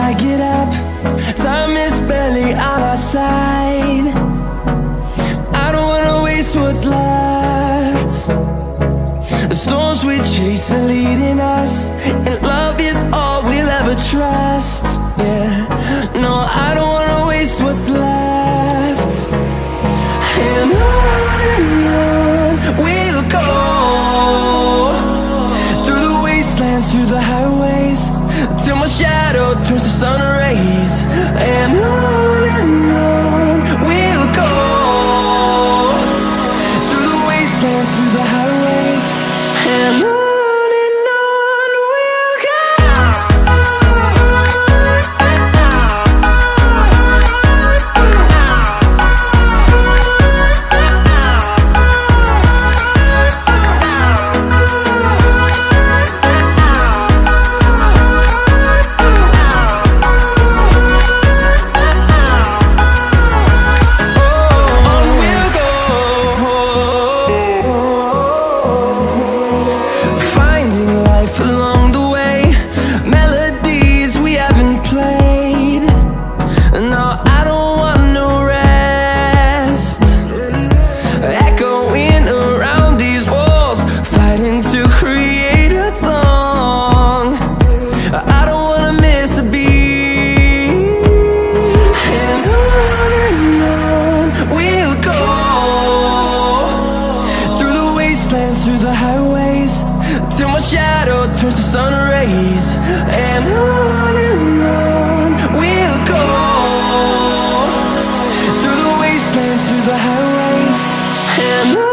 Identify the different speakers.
Speaker 1: I get up, time is barely on our side. I don't wanna waste what's left. The storms we chase are leading us, and love is all we'll ever trust. Yeah, no, I don't wanna waste what's left. And on we'll go, through the wastelands, through the highways, till my shadow turns to sun rays. And on we'll go, through the wastelands, through the highways, and on we'll go. Through the highways, till my shadow turns to sun rays. And on we'll go, through the wastelands, through the highways, and on.